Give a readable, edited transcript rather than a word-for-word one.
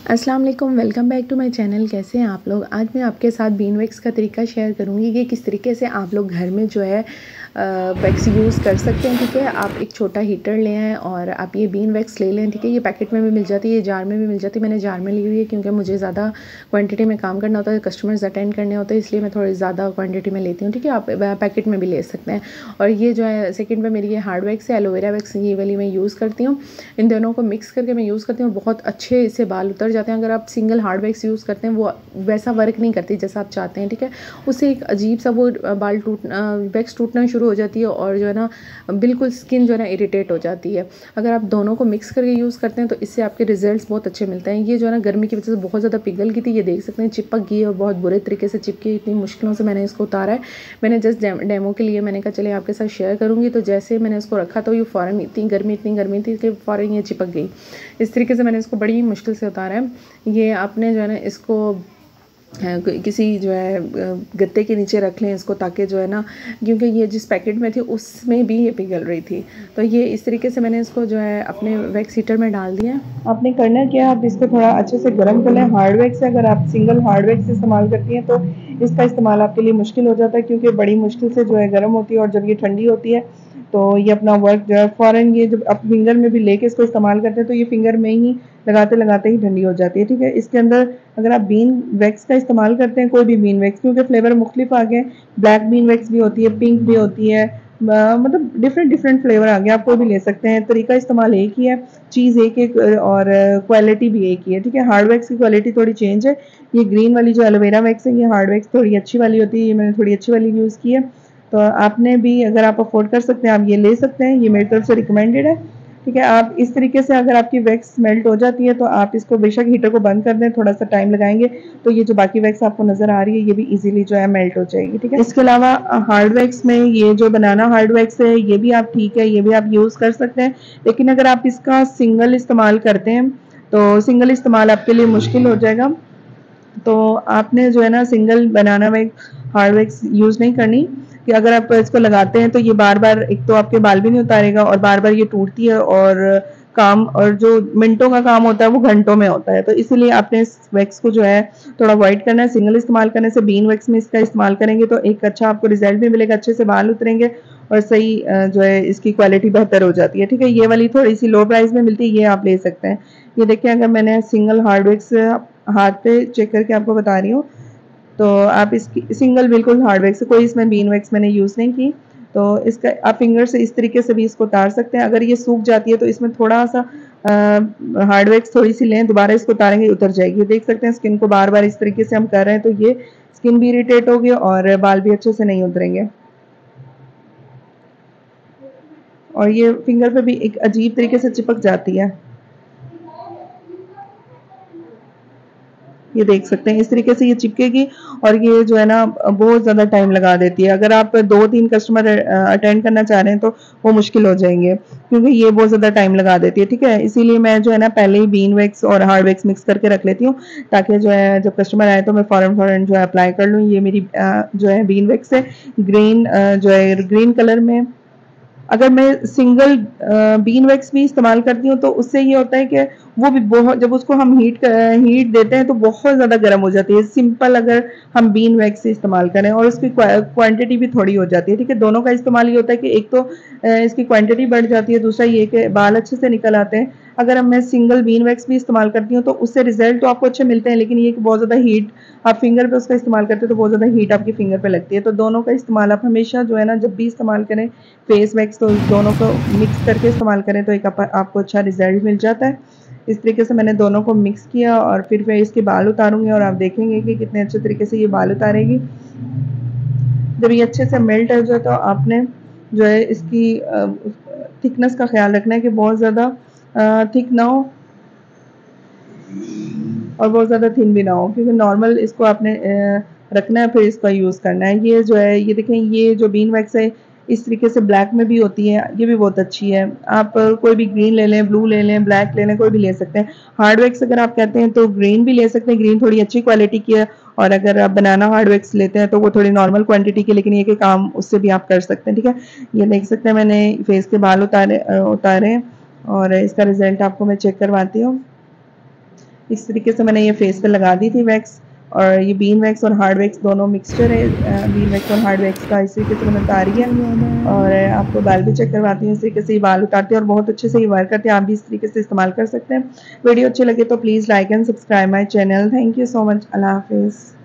अस्सलाम वालेकुम, welcome back to my channel. कैसे हैं आप लोग। आज मैं आपके साथ बीन वैक्स का तरीका शेयर करूंगी कि किस तरीके से आप लोग घर में जो है वैक्स यूज़ कर सकते हैं। ठीक है, आप एक छोटा हीटर ले आएँ और आप ये बीन वैक्स ले लें। ठीक है, ये पैकेट में भी मिल जाती है, ये जार में भी मिल जाती है। मैंने जार में ली हुई है क्योंकि मुझे ज़्यादा क्वांटिटी में काम करना होता है, कस्टमर्स अटेंड करने होते हैं, इसलिए मैं थोड़ी ज़्यादा क्वान्टिटी में लेती हूँ। ठीक है, आप पैकेट में भी ले सकते हैं। और ये जो है सेकेंड में मेरी ये हार्ड वैक्स है, एलोवेरा वैक्स, ये वाली मैं यूज़ करती हूँ। इन दोनों को मिक्स करके मैं यूज़ करती हूँ, बहुत अच्छे इससे बाल उतर जाते हैं। अगर आप सिंगल हार्ड वैक्स यूज़ करते हैं वो वैसा वर्क नहीं करती जैसा आप चाहते हैं। ठीक है, उससे एक अजीब सा वो बाल वैक्स टूटना शुरू हो जाती है और जो है ना बिल्कुल स्किन जो है ना इरिटेट हो जाती है। अगर आप दोनों को मिक्स करके यूज़ करते हैं तो इससे आपके रिजल्ट्स बहुत अच्छे मिलते हैं। ये जो है ना गर्मी की वजह से बहुत ज़्यादा पिघल गई थी, ये देख सकते हैं चिपक गई है और बहुत बुरे तरीके से चिपकी। इतनी मुश्किलों से मैंने इसको उतारा है। मैंने जस्ट डेमो के लिए मैंने कहा चले आपके साथ शेयर करूँगी। तो जैसे मैंने इसको रखा तो ये फ़ौरन इतनी गर्मी थी कि फ़ौरन ये चिपक गई। इस तरीके से मैंने इसको बड़ी मुश्किल से उतारा है। ये आपने जो है ना इसको किसी जो है गत्ते के नीचे रख लें इसको, ताकि जो है ना, क्योंकि ये जिस पैकेट में थी उसमें भी ये पिघल रही थी। तो ये इस तरीके से मैंने इसको जो है अपने वैक्स हीटर में डाल दिया। आपने करना क्या, आप इसको थोड़ा अच्छे से गर्म कर लें। हार्ड वैक्स है, अगर आप सिंगल हार्ड वैक्स इस्तेमाल करती हैं तो इसका इस्तेमाल आपके लिए मुश्किल हो जाता है, क्योंकि बड़ी मुश्किल से जो है गर्म होती है और जब ये ठंडी होती है तो ये अपना वर्क जो है फ़ौरन, ये जब आप फिंगर में भी लेके इसको इस्तेमाल करते हैं तो ये फिंगर में ही लगाते लगाते ही ठंडी हो जाती है। ठीक है, इसके अंदर अगर आप बीन वैक्स का इस्तेमाल करते हैं, कोई भी बीन वैक्स, क्योंकि फ्लेवर मुख्तलिफ आ गए, ब्लैक बीन वैक्स भी होती है, पिंक भी होती है, मतलब डिफरेंट फ्लेवर आ गया, आप कोई भी ले सकते हैं। तरीका इस्तेमाल एक ही है, चीज़ एक और क्वालिटी भी एक ही है। ठीक है, हार्ड वैक्स की क्वालिटी थोड़ी चेंज है। ये ग्रीन वाली जो एलोवेरा वैक्स है, ये हार्ड वैक्स थोड़ी अच्छी वाली होती है, ये मैंने थोड़ी अच्छी वाली यूज़ की है। तो आपने भी, अगर आप अफोर्ड कर सकते हैं, आप ये ले सकते हैं, ये मेरी तरफ से रिकमेंडेड है। ठीक है, आप इस तरीके से, अगर आपकी वैक्स मेल्ट हो जाती है तो आप इसको बेशक हीटर को बंद कर दें, थोड़ा सा टाइम लगाएंगे तो ये जो बाकी वैक्स आपको नज़र आ रही है ये भी इजीली जो है मेल्ट हो जाएगी। ठीक है, इसके अलावा हार्ड वैक्स में ये जो बनाना हार्ड वैक्स है ये भी आप, ठीक है, ये भी आप यूज़ कर सकते हैं। लेकिन अगर आप इसका सिंगल इस्तेमाल करते हैं तो सिंगल इस्तेमाल आपके लिए मुश्किल हो जाएगा। तो आपने जो है ना सिंगल बनाना वैक्स हार्ड वैक्स यूज़ नहीं करनी, कि अगर आप इसको लगाते हैं तो ये बार बार, एक तो आपके बाल भी नहीं उतारेगा और बार बार ये टूटती है, और काम, और जो मिनटों का काम होता है वो घंटों में होता है। तो इसीलिए आपने इस वैक्स को जो है थोड़ा अवॉइड करना है। सिंगल इस्तेमाल करने से, बीन वैक्स में इसका इस्तेमाल करेंगे तो एक अच्छा आपको रिजल्ट भी मिलेगा, अच्छे से बाल उतरेंगे और सही जो है इसकी क्वालिटी बेहतर हो जाती है। ठीक है, ये वाली थोड़ी सी लो प्राइस में मिलती है, ये आप ले सकते हैं। ये देखिए, अगर मैंने सिंगल हार्ड वैक्स हाथ पे चेक करके आपको बता रही हूँ, तो आप इसकी सिंगल बिल्कुल हार्ड वैक्स, कोई इसमें बीन वैक्स मैंने यूज़ नहीं की। तो इसका आप फिंगर से इस तरीके से भी इसको उतार सकते हैं। अगर ये सूख जाती है तो इसमें थोड़ा सा हार्ड वैक्स थोड़ी सी लें, दोबारा इसको उतारेंगे उतर जाएगी। देख सकते हैं स्किन को बार बार इस तरीके से हम कर रहे हैं तो ये स्किन भी इरिटेट होगी और बाल भी अच्छे से नहीं उतरेंगे। और ये फिंगर पे भी एक अजीब तरीके से चिपक जाती है, ये देख सकते हैं इस तरीके से ये चिपकेगी और ये जो है ना बहुत ज़्यादा टाइम लगा देती है। अगर आप 2-3 कस्टमर अटेंड करना चाह रहे हैं तो वो मुश्किल हो जाएंगे, क्योंकि ये बहुत ज़्यादा टाइम लगा देती है। ठीक है, इसीलिए मैं जो है ना पहले ही बीन वैक्स और हार्ड वैक्स मिक्स करके रख लेती हूँ, ताकि जो है जब कस्टमर आए तो मैं फ़ौरन जो है अप्लाई कर लूँ। ये मेरी जो है बीन वैक्स है, ग्रीन जो है ग्रीन कलर में। अगर मैं सिंगल बीन वैक्स भी इस्तेमाल करती हूँ तो उससे ये होता है कि वो भी बहुत, जब उसको हम हीट देते हैं तो बहुत ज़्यादा गर्म हो जाती है। सिंपल अगर हम बीन वैक्स से इस्तेमाल करें और उसकी क्वांटिटी भी थोड़ी हो जाती है। ठीक है, दोनों का इस्तेमाल ये होता है कि एक तो इसकी क्वांटिटी बढ़ जाती है, दूसरा ये कि बाल अच्छे से निकल आते हैं। अगर मैं सिंगल बीन वैक्स भी इस्तेमाल करती हूँ तो उससे रिजल्ट तो आपको अच्छे मिलते हैं, लेकिन ये कि बहुत ज़्यादा हीट, आप फिंगर पे उसका इस्तेमाल करते हो तो बहुत ज़्यादा हीट आपकी फिंगर पे लगती है। तो दोनों का इस्तेमाल आप हमेशा जो है ना जब भी इस्तेमाल करें फेस वैक्स, तो दोनों को मिक्स करके इस्तेमाल करें तो एक आपको अच्छा रिजल्ट मिल जाता है। इस तरीके से मैंने दोनों को मिक्स किया और फिर मैं इसके बाल उतारूंगी और आप देखेंगे कि कितने अच्छे तरीके से ये बाल उतारेगी। जब ये अच्छे से मेल्ट हो जाए तो आपने जो है इसकी थिकनेस का ख्याल रखना है कि बहुत ज़्यादा थिक ना हो और बहुत ज़्यादा थिन भी ना हो, क्योंकि नॉर्मल इसको आपने रखना है, फिर इसका यूज़ करना है। ये जो है, ये देखें, ये जो बीन वैक्स है इस तरीके से ब्लैक में भी होती है, ये भी बहुत अच्छी है। आप कोई भी ग्रीन ले लें, ब्लू ले लें, ब्लैक ले लें, कोई भी ले सकते हैं। हार्ड वैक्स अगर आप कहते हैं तो ग्रीन भी ले सकते हैं, ग्रीन थोड़ी अच्छी क्वालिटी की है। और अगर आप बनाना हार्ड वैक्स लेते हैं तो वो थोड़ी नॉर्मल क्वांटिटी की, लेकिन ये कि काम उससे भी आप कर सकते हैं। ठीक है, ये देख सकते हैं मैंने फेस के बाल उतारे हैं और इसका रिजल्ट आपको मैं चेक करवाती हूँ। इस तरीके से मैंने ये फेस पे लगा दी थी वैक्स। और ये बीन वैक्स और हार्ड वैक्स दोनों मिक्सचर है, बीन वैक्स और हार्ड वैक्स का। इस तरीके से मैंने उतारी है और आपको बाल भी चेक करवाती हूँ। इस तरीके से ये बाल उतारते हैं और बहुत अच्छे से ये वर्क करते हैं। आप भी इस तरीके से इस्तेमाल कर सकते हैं। वीडियो अच्छी लगे तो please like and subscribe my channel. Thank you so much. अल्लाह हाफिज़।